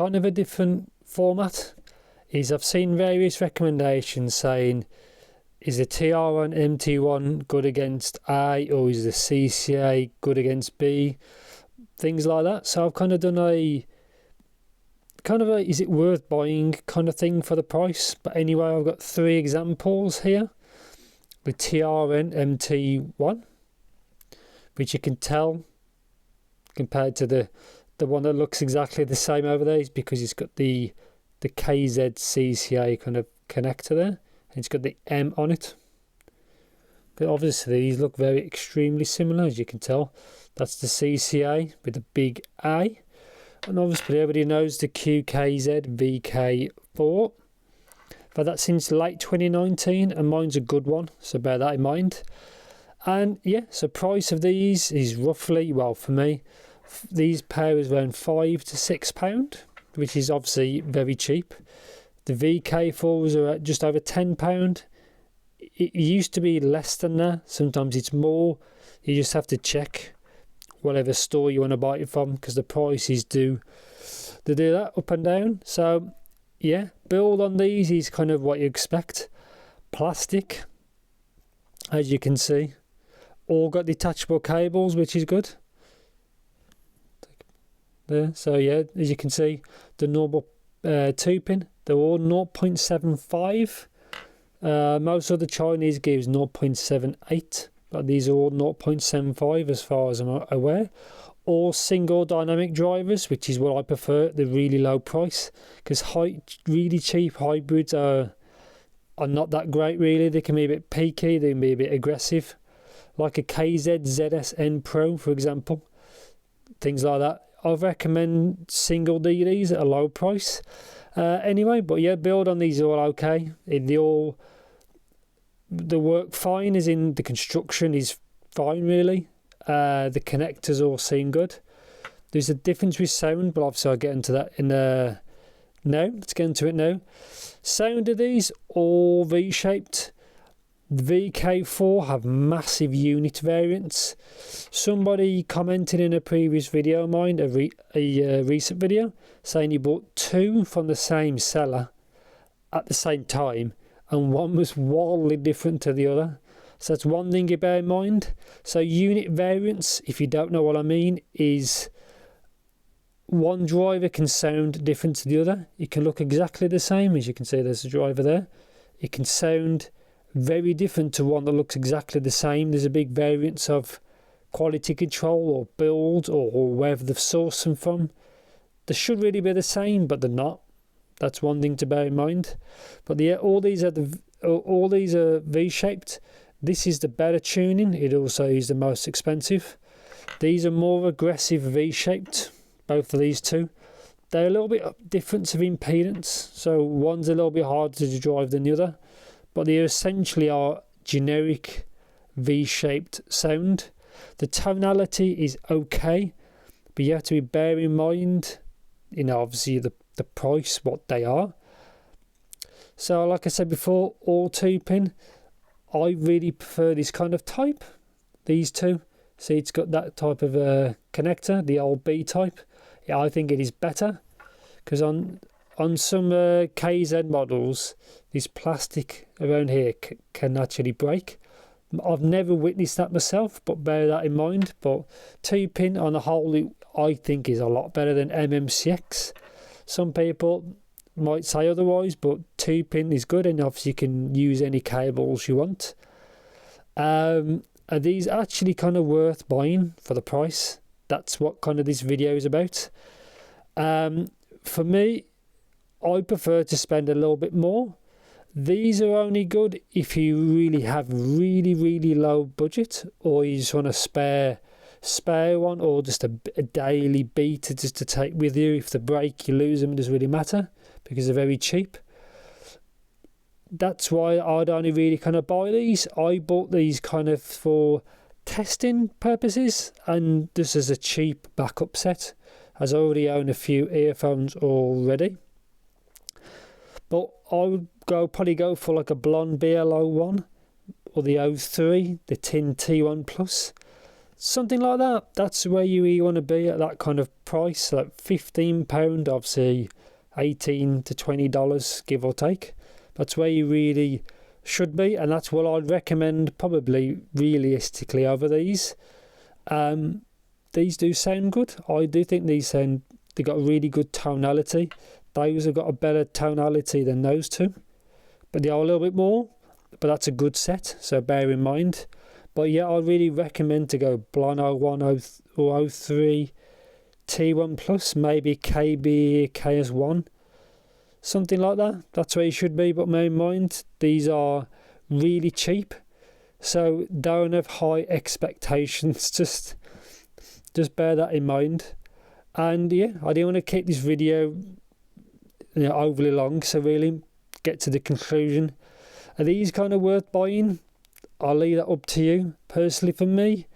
kind of a different format. I've seen various recommendations saying, is the TRN MT1 good against A, or is the CCA good against B? Things like that. So I've kind of done a is it worth buying kind of thing for the price. But anyway, I've got 3 examples here. The TRN MT1, which you can tell compared to the one that looks exactly the same over there, is because it's got the KZ CCA kind of connector there, and it's got the M on it. But obviously these look very extremely similar, as you can tell. That's the CCA with the big A, and obviously everybody knows the QKZ VK4. But that's since late 2019, and mine's a good one, so bear that in mind. And yeah, so price of these is roughly, well, for me, these pair is around £5 to £6, which is obviously very cheap. The VK4s are at just over £10. It used to be less than that. Sometimes it's more. You just have to check whatever store you want to buy it from, because the prices do that up and down. So yeah, build on these is kind of what you expect. Plastic, as you can see, all got detachable cables, which is good. There, so yeah, as you can see, the normal 2-pin, they're all 0.75. Most of the Chinese gives 0.78, but these are all 0.75 as far as I'm aware. All single dynamic drivers, which is what I prefer at the really low price, because really cheap hybrids are not that great really. They can be a bit peaky, they can be a bit aggressive, like a KZ ZSN Pro, for example, things like that. I recommend single DDs at a low price. Anyway, but yeah, build on these are all okay. The work fine, is in the construction is fine really. The connectors all seem good. There's a difference with sound, but obviously I'll get into that in now. Let's get into it now. Sound of these all V-shaped. The VK4 have massive unit variance. Somebody commented in a previous video of mine, a recent video, saying he bought 2 from the same seller at the same time, and one was wildly different to the other. So that's one thing you bear in mind. So unit variance, if you don't know what I mean, is one driver can sound different to the other. It can look exactly the same, as you can see there's a driver there. It can sound very different to one that looks exactly the same. There's a big variance of quality control or build or wherever they've sourced them from. They should really be the same, but they're not. That's one thing to bear in mind. But yeah, all these are V-shaped. This is the better tuning. It also is the most expensive. These are more aggressive V-shaped, both of these two. They're a little bit different of impedance, so one's a little bit harder to drive than the other, but they essentially are generic V-shaped sound. The tonality is okay, but you have to bear in mind, obviously the price, what they are. So like I said before, all 2-pin, I really prefer this kind of type, these two. See, it's got that type of connector, the old B type. Yeah, I think it is better, because on some KZ models, this plastic around here can actually break. I've never witnessed that myself, but bear that in mind. But 2-pin on the whole, I think is a lot better than MMCX. Some people might say otherwise, but 2-pin is good, and obviously you can use any cables you want. Are these actually kind of worth buying for the price? That's what kind of this video is about. For me, I prefer to spend a little bit more. These are only good if you really have really low budget, or you just want a spare one, or just a daily beat just to take with you. If they break, you lose them, it doesn't really matter, because they're very cheap. That's why I'd only really kind of buy these. I bought these kind of for testing purposes, and this is a cheap backup set, as I already own a few earphones already. But I would probably go for like a blonde BL01 or the 03, the Tin T1 Plus. something like that. That's where you really want to be at that kind of price, like £15, obviously $18 to $20, give or take. That's where you really should be, and that's what I'd recommend probably realistically over these. These do sound good. I do think they got a really good tonality. Those have got a better tonality than those two, but they are a little bit more, but that's a good set, so bear in mind. But yeah, I really recommend to go Blonde 01 or 03 T1 Plus, maybe KB KS1, something like that. That's where you should be, but bear in mind these are really cheap, so don't have high expectations. Just bear that in mind. And yeah, I didn't want to keep this video overly long, so really get to the conclusion. Are these kind of worth buying? I'll leave that up to you. Personally, for me,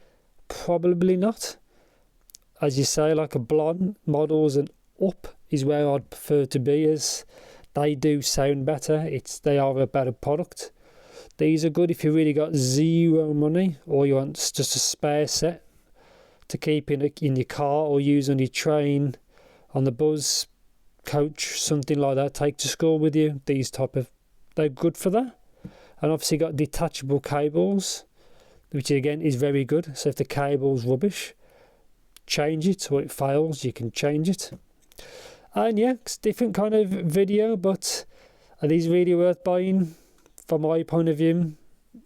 probably not. As you say, like a Blonde models and up is where I'd prefer to be, as they do sound better. They are a better product. These are good if you really got zero money, or you want just a spare set to keep in your car or use on your train, on the bus, coach, something like that. Take to school with you. They're good for that. And obviously got detachable cables, which again is very good. So if the cable's rubbish, change it, or it fails, you can change it. And yeah, it's different kind of video, but are these really worth buying? From my point of view,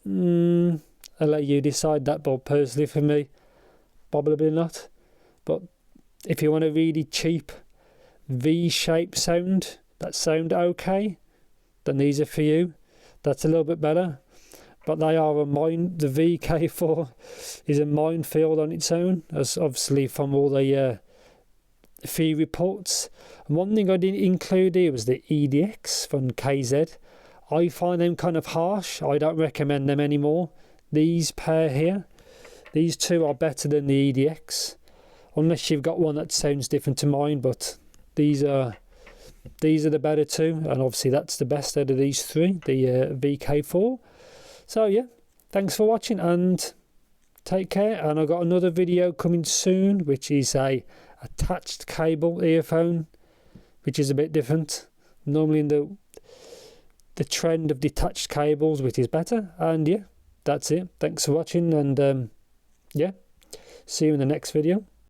I'll let you decide that, but personally for me, probably not. But if you want a really cheap V-shaped sound, that sound okay, then these are for you. That's a little bit better, but they are the VK4 is a minefield on its own, as obviously from all the fee reports. And one thing I didn't include here was the EDX from KZ. I find them kind of harsh. I don't recommend them anymore. These pair here, these two are better than the EDX, unless you've got one that sounds different to mine, but these are the better two, and obviously that's the best out of these three, the VK4. So yeah, thanks for watching and take care. And I've got another video coming soon, which is a attached cable earphone, which is a bit different. Normally in the trend of detached cables, which is better. And yeah, that's it. Thanks for watching, and yeah, see you in the next video.